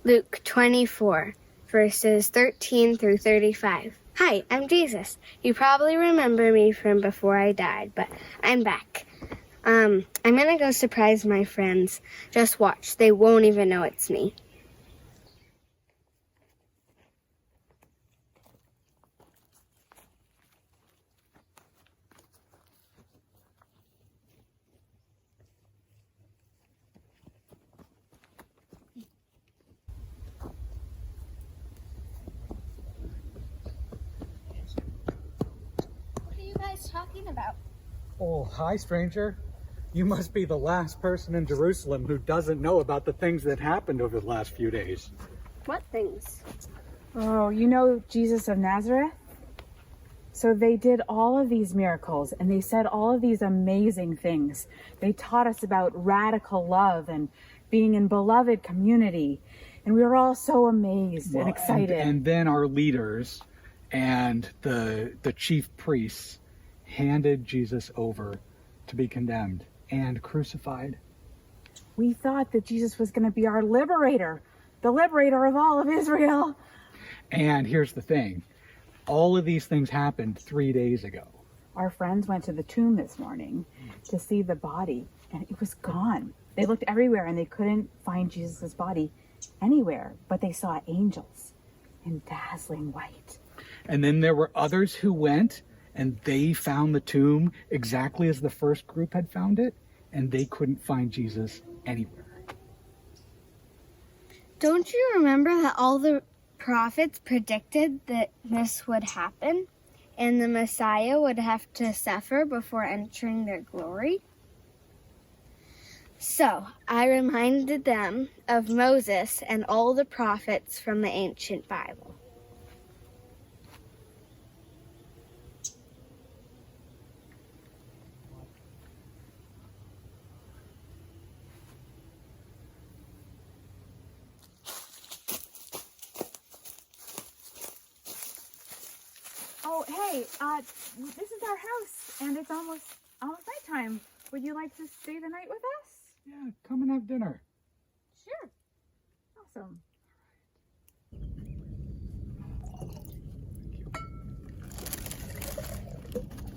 Luke 24, verses 13 through 35. Hi, I'm Jesus. You probably remember me from before I died, but I'm back. I'm gonna go surprise my friends. Just watch. They won't even know it's me. What are you guys talking about? Oh, hi, stranger. You must be the last person in Jerusalem who doesn't know about the things that happened over the last few days. What things? Oh, you know Jesus of Nazareth? So they did all of these miracles and they said all of these amazing things. They taught us about radical love and being in beloved community. And we were all so amazed and excited. And then our leaders and the chief priests handed Jesus over to be condemned and crucified. We thought that Jesus was going to be our liberator, the liberator of all of Israel. And here's the thing. All of these things happened 3 days ago. Our friends went to the tomb this morning to see the body, and it was gone. They looked everywhere and they couldn't find Jesus' body anywhere, but they saw angels in dazzling white. And then there were others who went and they found the tomb exactly as the first group had found it, and they couldn't find Jesus anywhere. Don't you remember that all the prophets predicted that this would happen and the Messiah would have to suffer before entering their glory? So I reminded them of Moses and all the prophets from the ancient Bible. Oh, hey, this is our house, and it's almost nighttime. Would you like to stay the night with us? Yeah, come and have dinner. Sure. Awesome.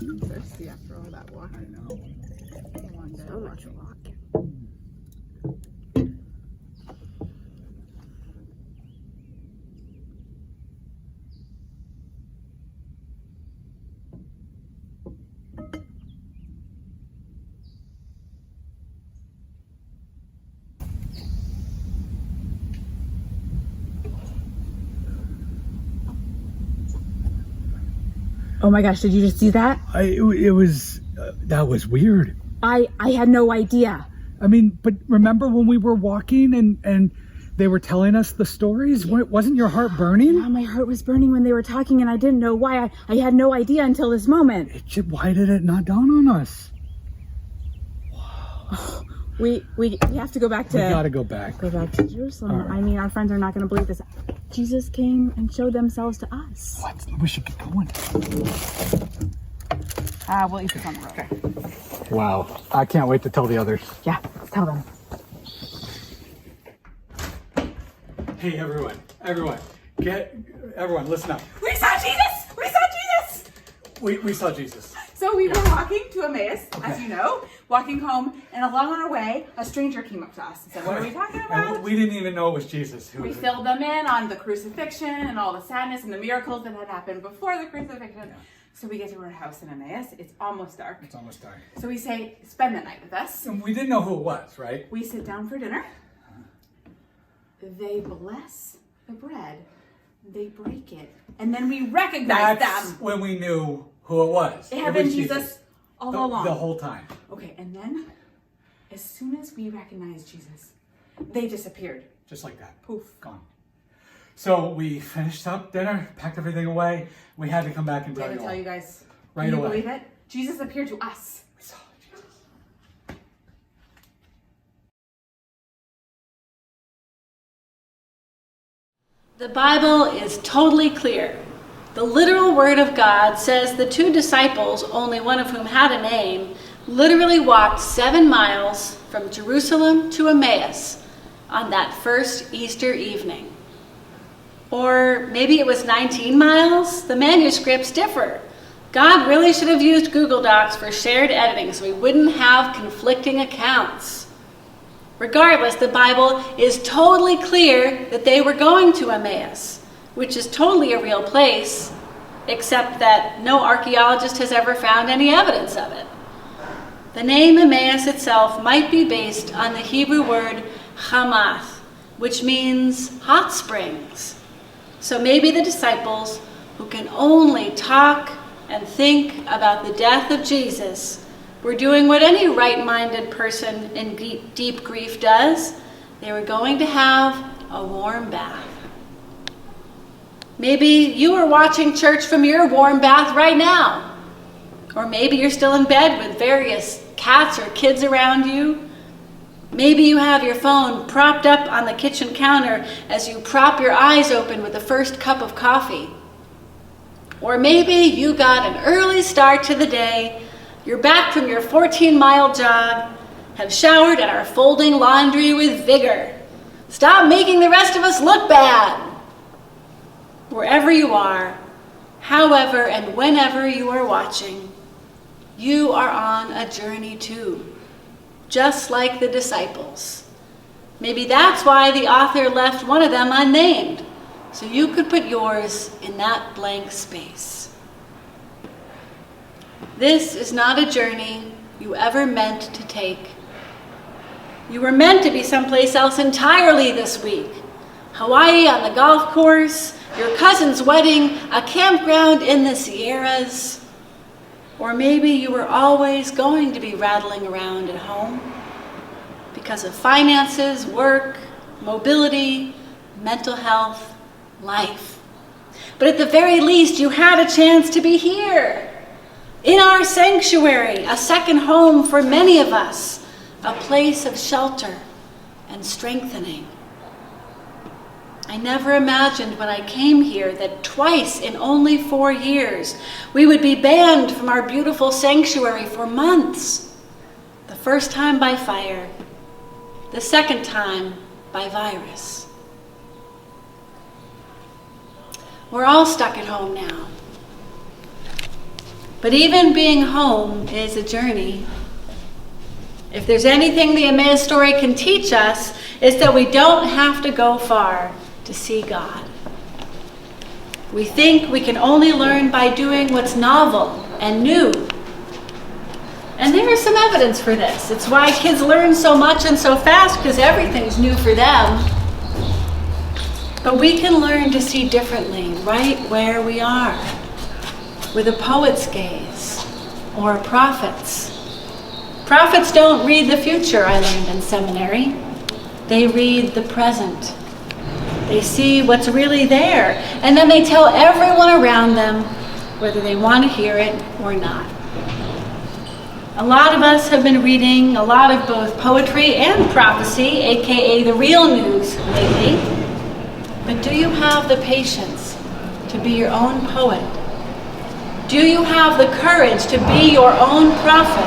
I'm thirsty after all that walk. I know. So much walking. Oh my gosh, did you just see that? That was weird. I had no idea. I mean, but remember when we were walking and they were telling us the stories? Wasn't your heart burning? Yeah, my heart was burning when they were talking, and I didn't know why. I had no idea until this moment. Why did it not dawn on us? Oh, we have to go back to... We gotta go back. Go back to Jerusalem. Right. I mean, our friends are not going to believe this. Jesus came and showed themselves to us. What? We should get going. We'll eat this on the road. Okay. Wow. I can't wait to tell the others. Yeah, let's tell them. Hey, everyone, listen up. We saw Jesus! We saw Jesus! We saw Jesus. So we were walking to Emmaus, as you know, walking home, and along on our way, a stranger came up to us and said, "What are we talking about?" And we didn't even know it was Jesus. We filled them in on the crucifixion and all the sadness and the miracles that had happened before the crucifixion. Yeah. So we get to our house in Emmaus. It's almost dark. So we say, "Spend the night with us." And we didn't know who it was, right? We sit down for dinner. They bless the bread. They break it. And then we recognize That's them. when we knew who it was. It had been Jesus all along. The whole time. Okay, and then as soon as we recognized Jesus, they disappeared. Just like that. Poof. Gone. So we finished up dinner, packed everything away. We had to come back and I had to tell you guys. Right Can you away. believe it? Jesus appeared to us. We saw Jesus. The Bible is totally clear. The literal word of God says the two disciples, only one of whom had a name, literally walked 7 miles from Jerusalem to Emmaus. on that first Easter evening. Or maybe it was 19 miles. The manuscripts differ. God really should have used Google Docs for shared editing so we wouldn't have conflicting accounts. Regardless, the Bible is totally clear that they were going to Emmaus, which is totally a real place, except that no archaeologist has ever found any evidence of it. The name Emmaus itself might be based on the Hebrew word Hamath, which means hot springs. So maybe the disciples, who can only talk and think about the death of Jesus, were doing what any right-minded person in deep grief does. They were going to have a warm bath. Maybe you are watching church from your warm bath right now. Or maybe you're still in bed with various cats or kids around you. Maybe you have your phone propped up on the kitchen counter as you prop your eyes open with the first cup of coffee. Or maybe you got an early start to the day, you're back from your 14-mile jog, have showered and are folding laundry with vigor. Stop making the rest of us look bad. Wherever you are, however and whenever you are watching, you are on a journey too, just like the disciples. Maybe that's why the author left one of them unnamed, so you could put yours in that blank space. This is not a journey you ever meant to take. You were meant to be someplace else entirely this week. Hawaii on the golf course, your cousin's wedding, a campground in the Sierras. Or maybe you were always going to be rattling around at home because of finances, work, mobility, mental health, life. But at the very least, you had a chance to be here, in our sanctuary, a second home for many of us, a place of shelter and strengthening. I never imagined when I came here that twice in only 4 years we would be banned from our beautiful sanctuary for months. The first time by fire, the second time by virus. We're all stuck at home now. But even being home is a journey. If there's anything the Emmaus story can teach us, it's that we don't have to go far to see God. We think we can only learn by doing what's novel and new. And there is some evidence for this. It's why kids learn so much and so fast, because everything's new for them. But we can learn to see differently right where we are, with a poet's gaze or a prophet's. Prophets don't read the future, I learned in seminary. They read the present. They see what's really there, and then they tell everyone around them whether they want to hear it or not. A lot of us have been reading a lot of both poetry and prophecy, aka the real news, lately. But do you have the patience to be your own poet? Do you have the courage to be your own prophet?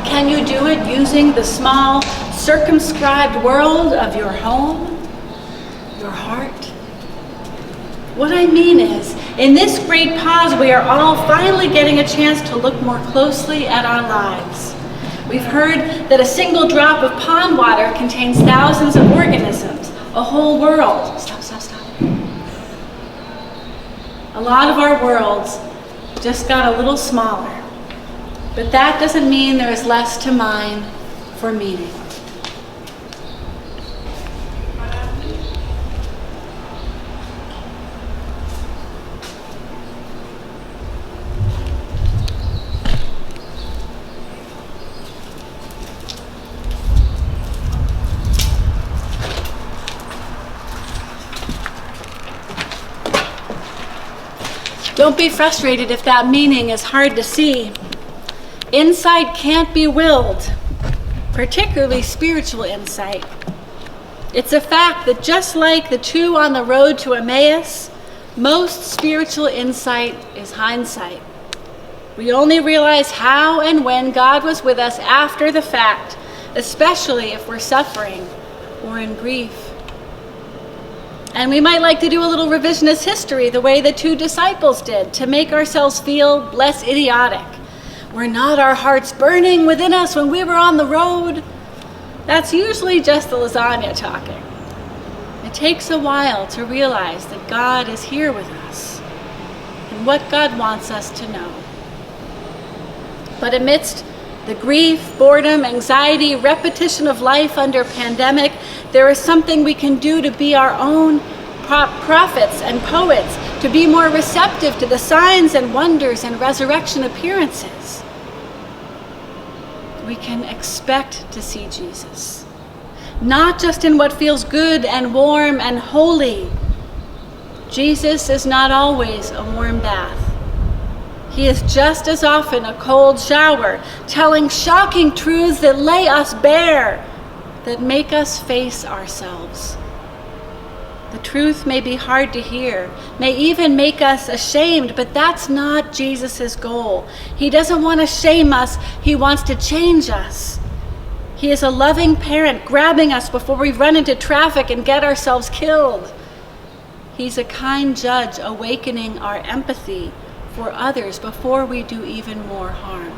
Can you do it using the small, circumscribed world of your home? Your heart? What I mean is, in this great pause, we are all finally getting a chance to look more closely at our lives. We've heard that a single drop of pond water contains thousands of organisms, a whole world. Stop. A lot of our worlds just got a little smaller, but that doesn't mean there is less to mine for meaning. Don't be frustrated if that meaning is hard to see. Insight can't be willed, particularly spiritual insight. It's a fact that just like the two on the road to Emmaus, most spiritual insight is hindsight. We only realize how and when God was with us after the fact, especially if we're suffering or in grief. And we might like to do a little revisionist history the way the 2 disciples did to make ourselves feel less idiotic. Were not our hearts burning within us when we were on the road? That's usually just the lasagna talking. It takes a while to realize that God is here with us and what God wants us to know. But amidst the grief, boredom, anxiety, repetition of life under pandemic, there is something we can do to be our own prophets and poets, to be more receptive to the signs and wonders and resurrection appearances. We can expect to see Jesus, not just in what feels good and warm and holy. Jesus is not always a warm bath. He is just as often a cold shower, telling shocking truths that lay us bare, that make us face ourselves. The truth may be hard to hear, may even make us ashamed, but that's not Jesus' goal. He doesn't want to shame us, he wants to change us. He is a loving parent grabbing us before we run into traffic and get ourselves killed. He's a kind judge awakening our empathy for others before we do even more harm.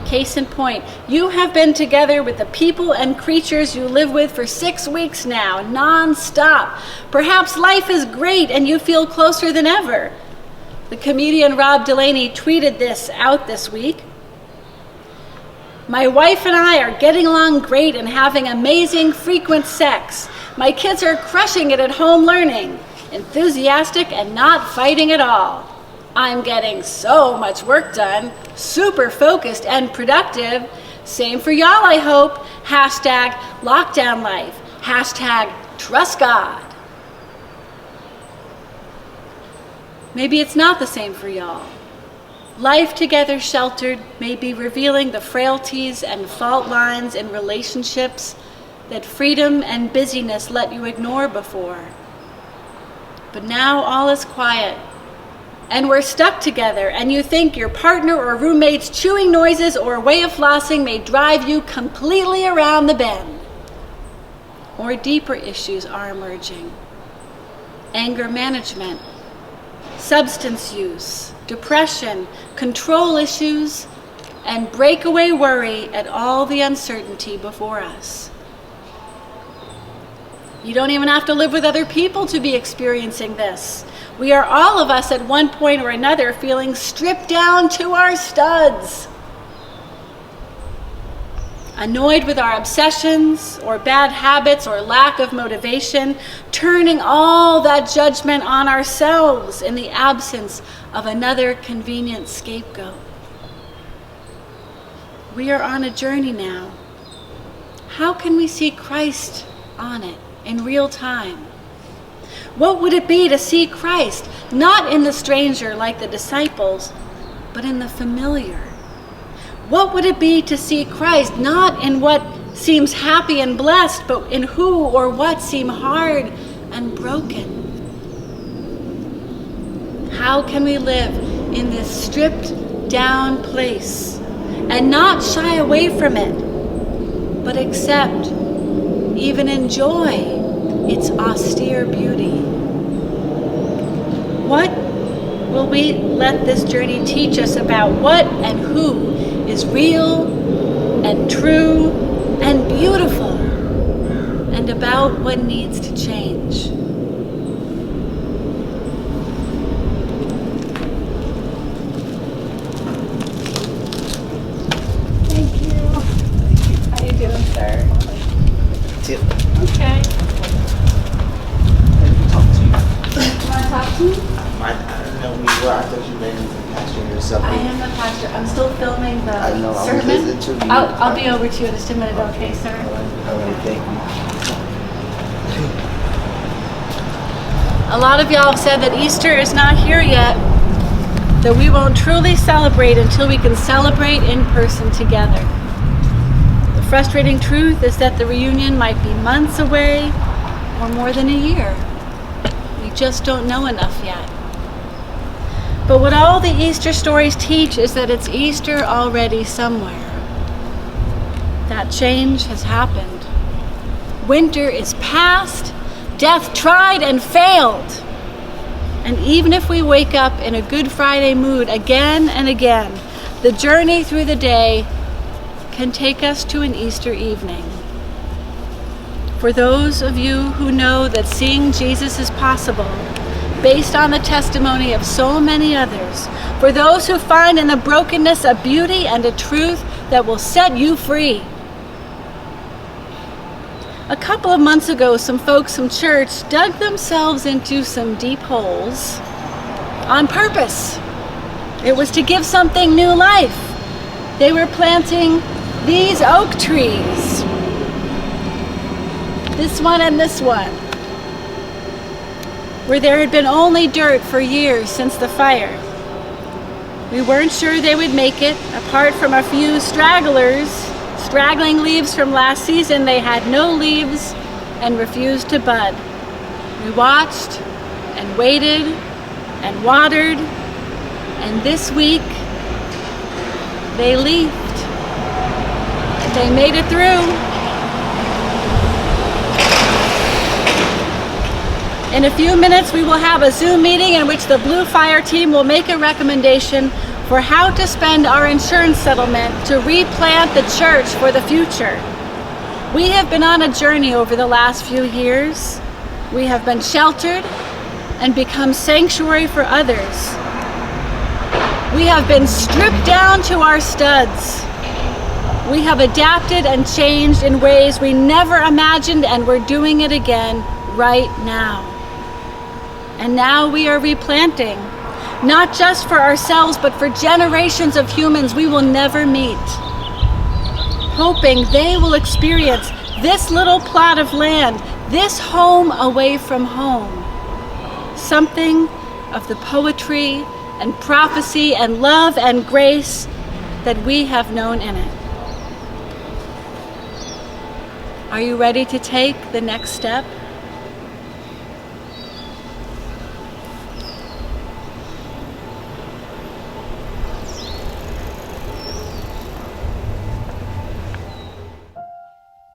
Case in point, you have been together with the people and creatures you live with for 6 weeks now, non-stop. Perhaps life is great and you feel closer than ever. The comedian Rob Delaney tweeted this out this week. My wife and I are getting along great and having amazing frequent sex. My kids are crushing it at home learning, enthusiastic and not fighting at all. I'm getting so much work done, super focused and productive. Same for y'all, I hope. Hashtag lockdown life. Hashtag trust God. Maybe it's not the same for y'all. Life together sheltered may be revealing the frailties and fault lines in relationships that freedom and busyness let you ignore before. But now all is quiet, and we're stuck together, and you think your partner or roommate's chewing noises or way of flossing may drive you completely around the bend. Or deeper issues are emerging. Anger management, substance use, depression, control issues, and breakaway worry at all the uncertainty before us. You don't even have to live with other people to be experiencing this. We are all of us at one point or another feeling stripped down to our studs. Annoyed with our obsessions or bad habits or lack of motivation, turning all that judgment on ourselves in the absence of another convenient scapegoat. We are on a journey now. How can we see Christ on it in real time? What would it be to see Christ, not in the stranger like the disciples, but in the familiar? What would it be to see Christ, not in what seems happy and blessed, but in who or what seem hard and broken? How can we live in this stripped down place and not shy away from it, but accept, even enjoy its austere beauty? What will we let this journey teach us about what and who is real and true and beautiful, and about what needs to change? Thank you. How you doing, sir? Tip. Okay. Talk to you. You want to talk to me? I don't know who you are. I thought you maybe the pastor yourself. I am the pastor. I'm still filming the I know. I was sermon. listening to you. I'll be over to you in just a minute, okay, sir? All right, thank you. A lot of y'all have said that Easter is not here yet, that we won't truly celebrate until we can celebrate in person together. The frustrating truth is that the reunion might be months away or more than a year. We just don't know enough yet. But what all the Easter stories teach is that it's Easter already somewhere. That change has happened. Winter is past. Death tried and failed. And even if we wake up in a Good Friday mood again and again, the journey through the day can take us to an Easter evening. For those of you who know that seeing Jesus is possible, based on the testimony of so many others, for those who find in the brokenness a beauty and a truth that will set you free. A couple of months ago, some folks from church dug themselves into some deep holes on purpose. It was to give something new life. They were planting these oak trees. This one and this one, where there had been only dirt for years since the fire. We weren't sure they would make it. Apart from a few straggling leaves from last season, they had no leaves and refused to bud. We watched and waited and watered, and this week they leafed. They made it through. In a few minutes, we will have a Zoom meeting in which the Blue Fire team will make a recommendation for how to spend our insurance settlement to replant the church for the future. We have been on a journey over the last few years. We have been sheltered and become sanctuary for others. We have been stripped down to our studs. We have adapted and changed in ways we never imagined, and we're doing it again right now. And now we are replanting, not just for ourselves, but for generations of humans we will never meet, hoping they will experience this little plot of land, this home away from home, something of the poetry and prophecy and love and grace that we have known in it. Are you ready to take the next step?